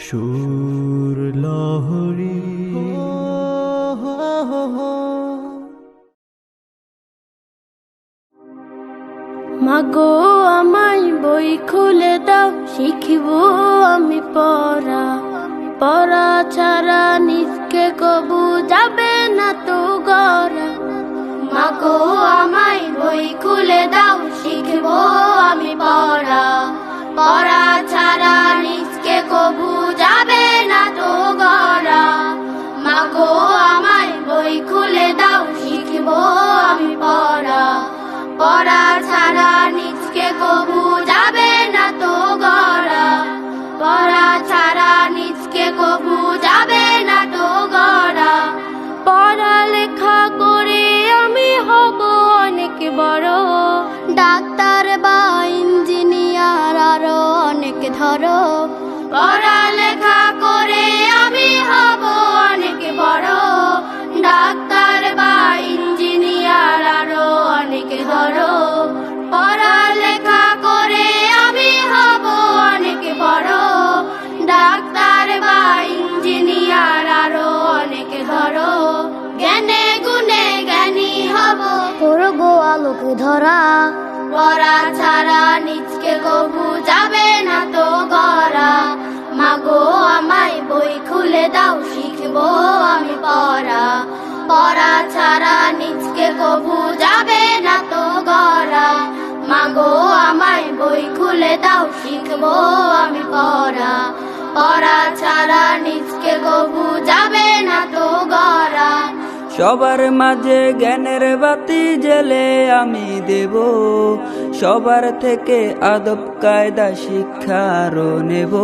সুর লহরী মাগো আমায় বই খুলে দাও, শিখিব আমি পড়া। পড়া ছাড়া নিজকে কবু যাবে না তো গড়া। মাগো আমায় বই খুলে দাও, শিখিব আমি পড়া। পড়া ছাড়া নিজকে কবু যাবে না তো গড়া। মাগো আমায় বই খুলে দাও, শিখিব আমি পড়া। পড়া ছাড়া নিজকে কবু যাবে না তো গড়া। পড়া ছাড়া নিজকে কবু যাবে না তো গড়া। পড়ালেখা করে আমি হব অনেক বড়, ডাক্তার বা ইঞ্জিনিয়ার আরো অনেক ধরো। পড়ালেখা করে আমি হব অনেক বড়, ডাক্তার বা ইঞ্জিনিয়ার আরো অনেক ধরো। পড়ালেখা করে আমি হব অনেক বড়, ডাক্তার বা ইঞ্জিনিয়ার আরো অনেক ধরো। জ্ঞানে গুণে জ্ঞানী হব, করব আলোক ধরা। পড়া ছাড়া নিজকে কবু যাবে না তো গড়া। মাগো আমায় বই খুলে দাও, শিখব আমি পড়া। পড়া ছাড়া নিজকে কবু যাবে না তো গড়া। মাগো আমায় বই খুলে দাও, শিখব আমি পড়া। পড়া ছাড়া নিজকে কবু যাবে না তো গড়া। সবার মাঝে জ্ঞানের বাতি জেলে আমি দেব, সবার থেকে আদব কায়দা শিক্ষারও নেব।